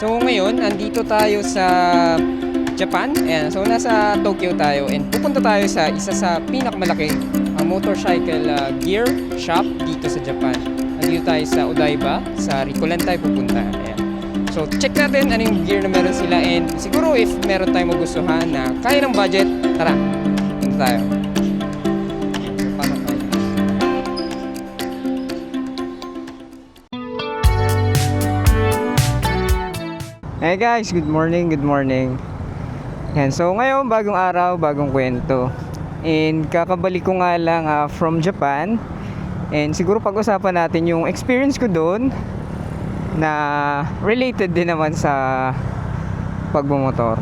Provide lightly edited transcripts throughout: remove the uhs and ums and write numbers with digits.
So ngayon, andito tayo sa Japan. Ayan, so nasa Tokyo tayo and pupunta tayo sa isa sa pinakamalaking motorcycle gear shop dito sa Japan. Andito tayo sa Odaiba, sa Rikulan tayo pupunta. Ayan. So check natin anong gear na meron sila and siguro if meron tayong magustuhan na kaya ng budget, tara, punta tayo. Hey guys, good morning, good morning. Yan, so ngayon bagong araw, bagong kwento. And kakabalik ko nga lang from Japan. And siguro pag-usapan natin yung experience ko doon na related din naman sa pagmumotor.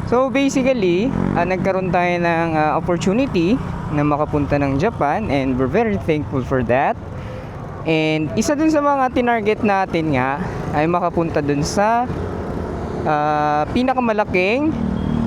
So basically, nagkaroon tayo ng opportunity na makapunta ng Japan and we're very thankful for that. And isa dun sa mga tinarget natin nga ay makapunta dun sa pinakamalaking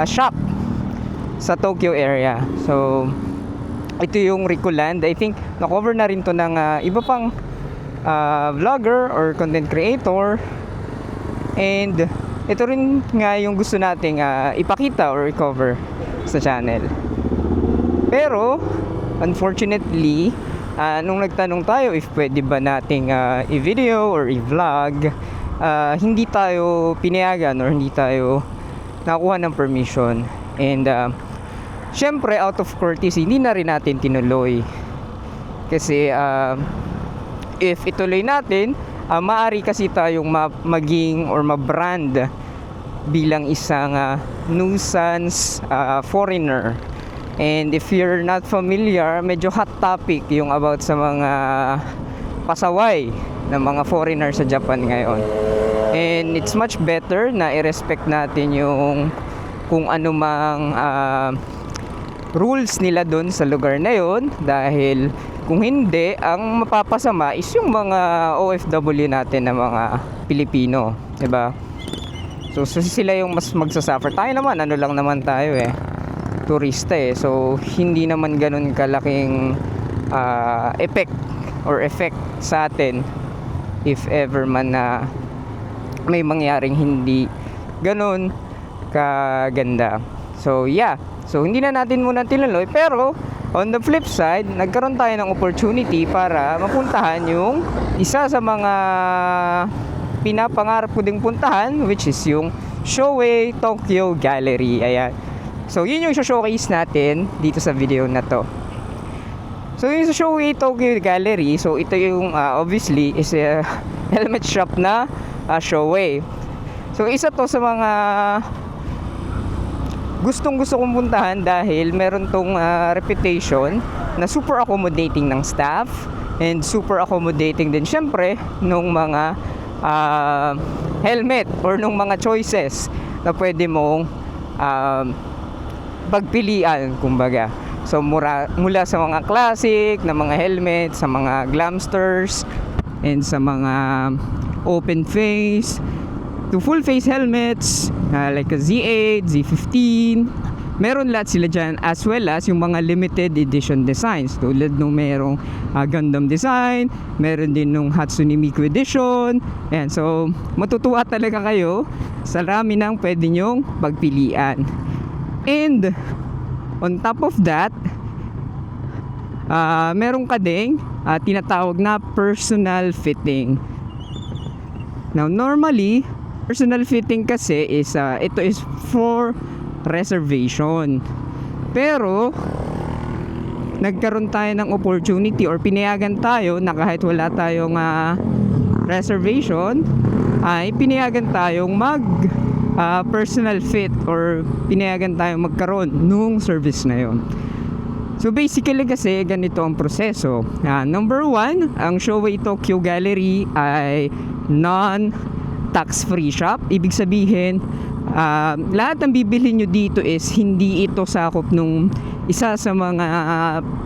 shop sa Tokyo area. So ito yung Rikuland. I think na-cover na rin to ng iba pang vlogger or content creator. And ito rin nga yung gusto nating ipakita or i-cover sa channel. Pero unfortunately, nung nagtanong tayo if pwede ba nating i-video or i-vlog, hindi tayo pinayagan or hindi tayo nakuha ng permission. And syempre out of courtesy, hindi na rin natin tinuloy. Kasi if ituloy natin, maaari kasi tayong maging or ma-brand bilang isang nuisance foreigner. And if you're not familiar, medyo hot topic yung about sa mga pasaway ng mga foreigner sa Japan ngayon. And it's much better na i-respect natin yung kung ano mang rules nila doon sa lugar na yon, dahil kung hindi, ang mapapasama is yung mga OFW natin na mga Pilipino, 'di ba? So sila yung mas magsasuffer. Tayo naman, ano lang naman tayo turista so hindi naman ganun kalaking effect sa atin if ever man na may mangyaring hindi ganun kaganda. So yeah, so hindi na natin muna tinuloy, pero on the flip side, nagkaroon tayo ng opportunity para mapuntahan yung isa sa mga pinapangarap ko ding puntahan, which is yung Shoei Tokyo Gallery. Ayan. So yun yung showcase natin dito sa video na to. So yung sa Shoei Tokyo Gallery, so ito yung obviously is a helmet shop na Shoei. So isa to sa mga gustong kong puntahan dahil meron tong reputation na super accommodating ng staff and super accommodating din syempre nung mga helmet or nung mga choices na pwede mong pagpilian, kumbaga. So mula sa mga classic na mga helmet, sa mga glamsters, and sa mga open face to full face helmets like a Z8, Z15. Meron lahat sila dyan, as well as yung mga limited edition designs tulad nung merong Gundam design, meron din nung Hatsune Miku edition. Ayan, so matutuwa talaga kayo sa rami ng pwede nyong pagpilian. And on top of that, meron ka ding tinatawag na personal fitting. Now normally, personal fitting kasi is ito is for reservation. Pero nagkaroon tayo ng opportunity or pinayagan tayo na kahit wala tayong reservation, ay pinayagan tayong personal fit or pinayagan tayong magkaroon nung service na yon. So basically kasi ganito ang proseso. Number one, ang Shoei Tokyo Gallery ay non-tax free shop. Ibig sabihin, lahat ng bibili nyo dito is hindi ito sakop nung isa sa mga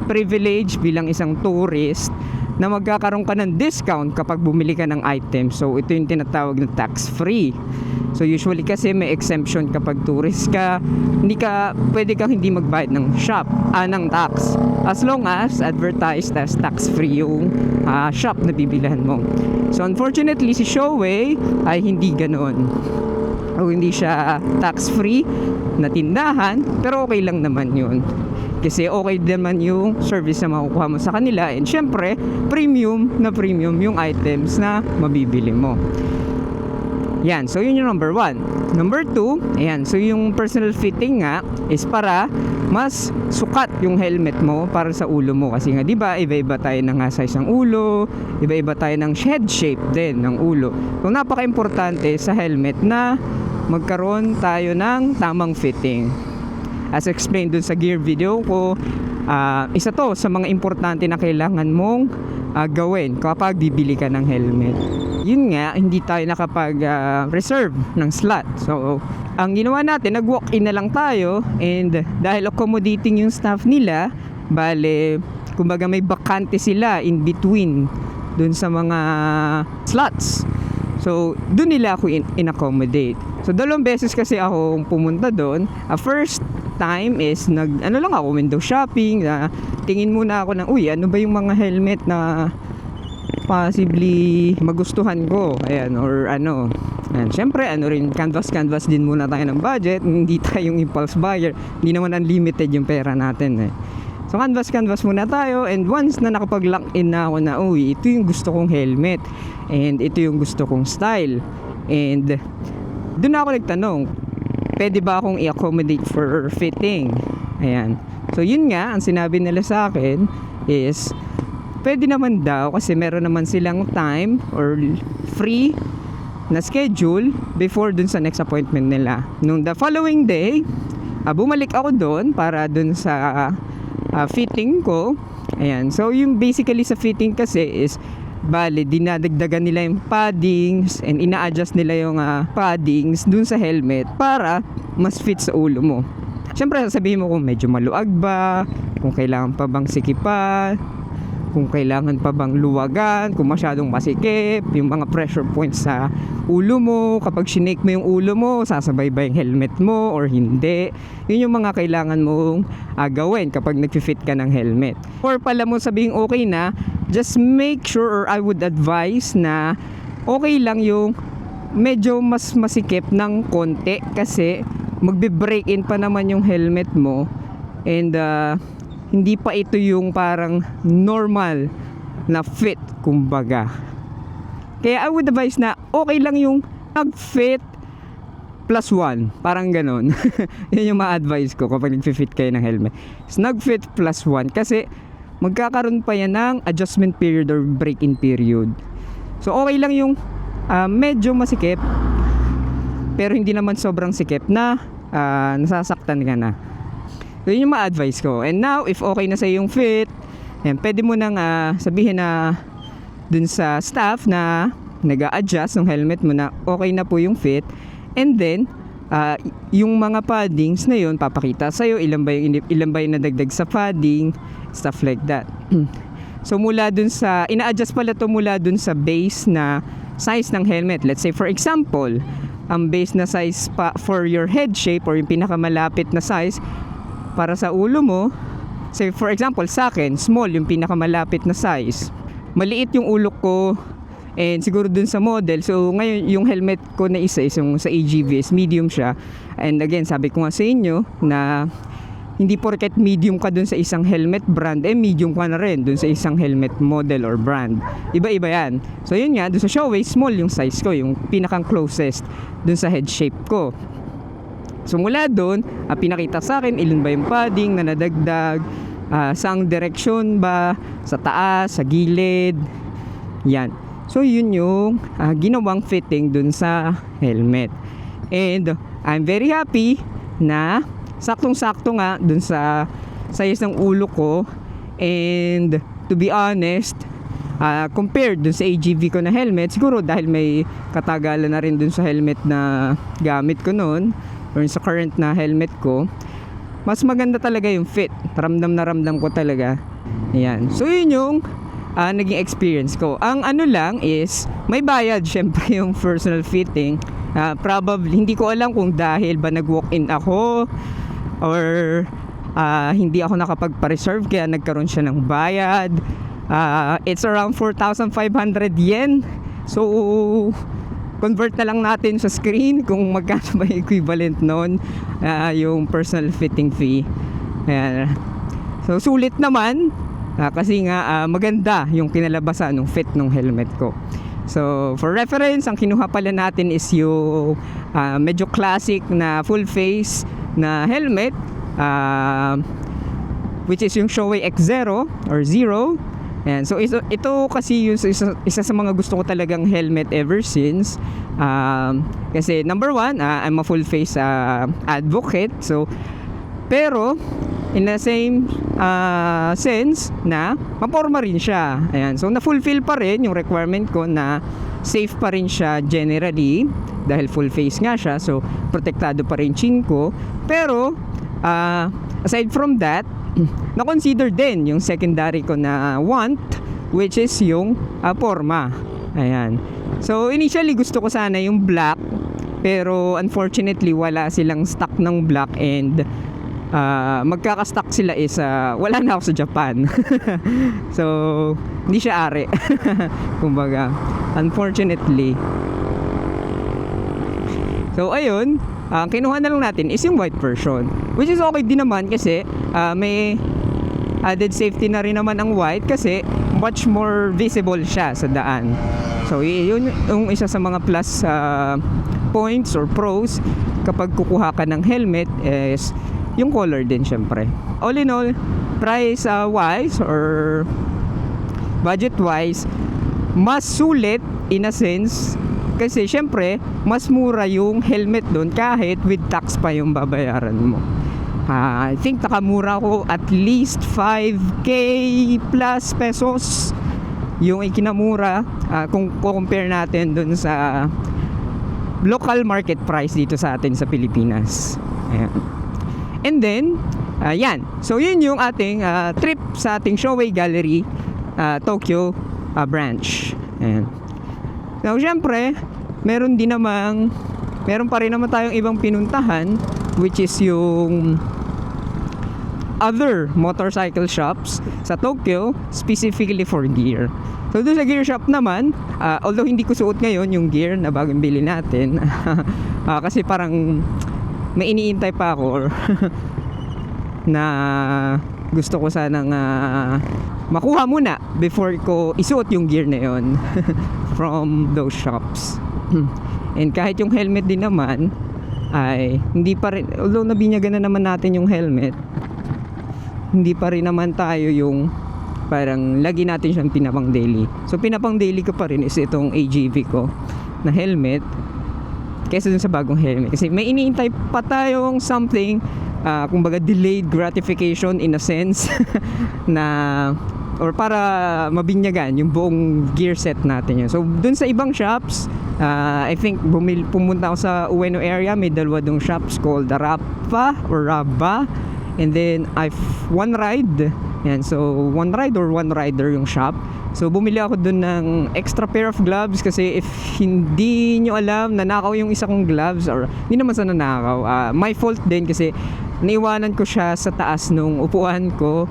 privilege bilang isang tourist na magkakaroon ka ng discount kapag bumili ka ng item. So ito yung tinatawag na tax free. So usually kasi may exemption kapag tourist ka, pwede kang hindi magbayad ng ng tax. As long as advertised as tax-free yung shop na bibilhan mo. So unfortunately si Showway ay hindi ganoon. O hindi siya tax-free na tindahan, pero okay lang naman yun. Kasi okay naman yung service na makukuha mo sa kanila, and syempre premium yung items na mabibili mo. Yan, so yun yung number 1. Number 2, ayan, so yung personal fitting nga is para mas sukat yung helmet mo para sa ulo mo. Kasi nga, di ba, iba-iba tayo ng size ng ulo, iba-iba tayo ng head shape din ng ulo. So napaka-importante sa helmet na magkaroon tayo ng tamang fitting. As explained dun sa gear video ko, isa to sa mga importante na kailangan mong gawin kapag bibili ka ng helmet. Yun nga, hindi tayo nakapag-reserve ng slot. So, ang ginawa natin, nag-walk-in na lang tayo, and dahil accommodating yung staff nila, bale, kumbaga may bakante sila in between dun sa mga slots. So, dun nila ako in-accommodate. So, 2 beses kasi ako pumunta doon. First time is lang ako, window shopping. Tingin muna ako ng, ano ba yung mga helmet na possibly magustuhan ko. Ayan, or ano. And syempre, canvas din muna tayo ng budget. Hindi tayong impulse buyer. Hindi naman unlimited yung pera natin eh. So canvas muna tayo, and once na nakapag-lock in na ako na ito yung gusto kong helmet and ito yung gusto kong style, and doon ako nagtanong, pwede ba akong i-accommodate for fitting? Ayan. So yun nga, ang sinabi nila sa akin is pwede naman daw kasi meron naman silang time or free na schedule before dun sa next appointment nila. Nung the following day, bumalik ako doon para dun sa fitting ko. Ayan. So yung basically sa fitting kasi is dinadagdagan nila yung paddings and ina-adjust nila yung paddings dun sa helmet para mas fit sa ulo mo. Siyempre sasabihin mo kung medyo maluag ba, kung kailangan pa bang sikipan, kung kailangan pa bang luwagan, kung masyadong masikip, yung mga pressure points sa ulo mo, kapag shinake mo yung ulo mo, sasabay ba yung helmet mo or hindi. Yun yung mga kailangan mong gawin kapag nag-fit ka ng helmet. Or pala mo sabihin okay na, just make sure, or I would advise na okay lang yung medyo mas masikip ng konti kasi magbe-break in pa naman yung helmet mo, and hindi pa ito yung parang normal na fit kumbaga. Kaya I would advise na okay lang yung nag-fit +1, parang ganon. Yun yung ma-advise ko kapag nag-fit kayo ng helmet. Nag-fit +1 kasi magkakaroon pa yan ng adjustment period or break-in period. So okay lang yung medyo masikip pero hindi naman sobrang sikip na nasasaktan ka na. So yun yung ma-advise ko. And now, if okay na sa yung fit, pwede mo nang sabihin na dun sa staff na nag-a-adjust ng helmet mo na okay na po yung fit. And then, yung mga paddings na yun, papakita sa'yo ilan ba yung nadagdag sa padding, stuff like that. So mula dun sa, ina-adjust pala to mula dun sa base na size ng helmet. Let's say for example, ang base na size for your head shape or yung pinakamalapit na size para sa ulo mo, say for example sa akin, small yung pinakamalapit na size. Maliit yung ulo ko and siguro dun sa model. So ngayon yung helmet ko na isa is yung sa AGV is medium siya. And again, sabi ko nga sa inyo na hindi porket medium ka dun sa isang helmet brand, medium ka na rin dun sa isang helmet model or brand. Iba-iba yan. So yun nga, dun sa Showway, small yung size ko, yung pinakang closest dun sa head shape ko. So mula doon, pinakita sa akin ilan ba yung padding na nadagdag, saang direksyon ba, sa taas, sa gilid, yan. So yun yung ginawang fitting dun sa helmet. And I'm very happy na saktong-sakto nga dun sa size ng ulo ko. And to be honest, compared dun sa AGV ko na helmet, siguro dahil may katagalan na rin dun sa helmet na gamit ko noon, or sa current na helmet ko, mas maganda talaga yung fit. Ramdam na ramdam ko talaga. Ayan. So yun yung naging experience ko. Ang ano lang is, may bayad syempre yung personal fitting. Probably, hindi ko alam kung dahil ba nag-walk-in ako or hindi ako nakapagpa-reserve kaya nagkaroon siya ng bayad. It's around 4,500 yen. So, convert na lang natin sa screen kung magkano ba equivalent nun yung personal fitting fee. Ayan. So, sulit naman. Kasi nga maganda yung kinalabasan ng fit ng helmet ko. So for reference, ang kinuha pala natin is yung medyo classic na full face na helmet, which is yung Shoei X0 or Zero. And so ito kasi yung isa sa mga gusto ko talagang helmet ever since. Kasi number one, I'm a full face advocate. So pero in the same sense na maporma rin siya. Ayan. So na-fulfill pa rin yung requirement ko na safe pa rin siya generally dahil full face nga siya. So protektado pa rin chin ko. Pero aside from that, na-consider din yung secondary ko na want, which is yung porma. Ayan. So initially gusto ko sana yung black, pero unfortunately wala silang stock ng black, and magkakastock sila is wala na ako sa Japan. So hindi siya ari. Kumbaga, unfortunately. So ayun, kinuha na lang natin is yung white version, which is okay din naman kasi may added safety na rin naman ang white kasi much more visible siya sa daan. So yun yung isa sa mga plus points or pros kapag kukuha ka ng helmet is yung color din syempre. All in all, price wise or budget wise, mas sulit in a sense kasi syempre mas mura yung helmet doon kahit with tax pa yung babayaran mo. I think nakamura ko at least 5k plus pesos yung ikinamura kung compare natin doon sa local market price dito sa atin sa Pilipinas. Ayan. And then, yan. So, yun yung ating trip sa ating Shoei Gallery Tokyo branch. Ayan. Now, syempre, meron pa rin naman tayong ibang pinuntahan, which is yung other motorcycle shops sa Tokyo, specifically for gear. So, doon sa gear shop naman, although hindi ko suot ngayon yung gear na bagong bili natin, kasi parang may iniintay pa ako or na gusto ko sanang makuha muna before ko isuot yung gear na yon from those shops. And kahit yung helmet din naman ay hindi pa rin, although nabinyagan na naman natin yung helmet, hindi pa rin naman tayo yung parang lagi natin siyang pinapang daily. So pinapang daily ko pa rin is itong AGV ko na helmet kaysa dun sa bagong helmet. Kasi may iniintay pa tayong something, kumbaga delayed gratification in a sense na or para mabinyagan yung buong gear set natin yun. So dun sa ibang shops, I think pumunta ako sa Ueno area, may dalawa dong shops called Rappa or Rabba, and then One Ride. Yan, so One Ride or One Rider yung shop. So bumili ako dun ng extra pair of gloves kasi if hindi nyo alam, nanakaw yung isa kong gloves, or hindi naman sa nanakaw, my fault din kasi naiwanan ko siya sa taas nung upuan ko,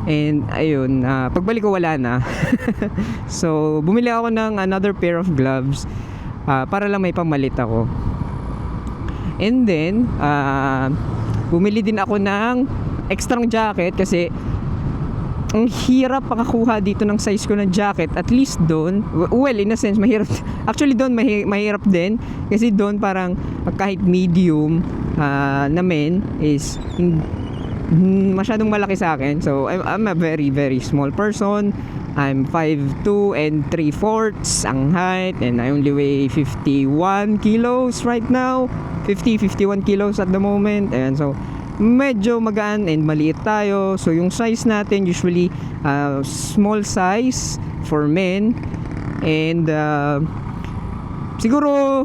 and ayun, pagbalik ko wala na. So bumili ako ng another pair of gloves para lang may pamalit ako. And then bumili din ako ng extra jacket kasi ang hirap pakakuha dito ng size ko ng jacket. At least doon, well, in a sense mahirap. Actually doon mahirap din kasi doon parang kahit medium namin is masyadong malaki sa akin. So I'm a very very small person. I'm 5'2" and 3/4 ang height, and I only weigh 51 kilos right now. 51 kilos at the moment. And so medyo magaan and maliit tayo. So yung size natin usually small size for men, and siguro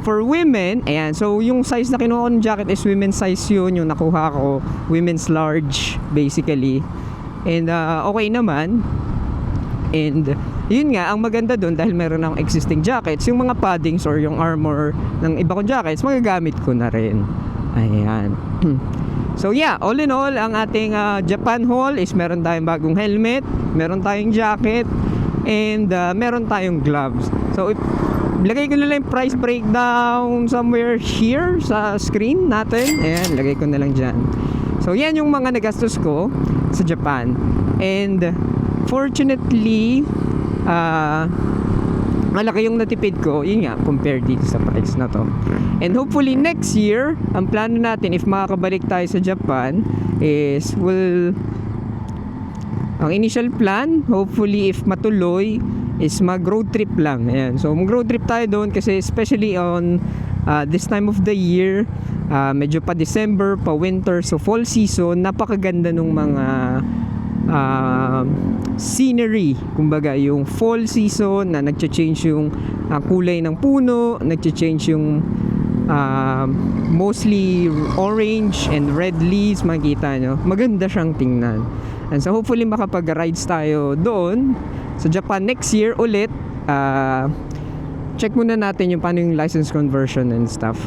for women, ayan, so yung size na kinuha ko ng jacket is women's size yun, yung nakuha ko, women's large basically. And okay naman. And yun nga, ang maganda doon dahil meron akong existing jackets, yung mga paddings or yung armor ng iba kong jackets, magagamit ko na rin. Ayan. So yeah, all in all, ang ating Japan haul is meron tayong bagong helmet, meron tayong jacket, and meron tayong gloves. So lagay ko na lang yung price breakdown somewhere here sa screen natin. Ayan, lagay ko na lang dyan. So yan yung mga nagastos ko sa Japan. And fortunately, malaki yung natipid ko, yun nga, compared dito sa price na to. And hopefully next year, ang plano natin if makakabalik tayo sa Japan is ang initial plan, hopefully if matuloy, is mag road trip lang. Ayan. So mag road trip tayo doon kasi especially on this time of the year, medyo pa December, pa winter, so fall season, napakaganda nung mga scenery, kumbaga yung fall season na nagcha-change yung kulay ng puno, nagcha-change yung mostly orange and red leaves, makikita nyo, maganda siyang tingnan. And so hopefully makapag-rides tayo doon sa Japan next year ulit. Check muna natin yung paano yung license conversion and stuff.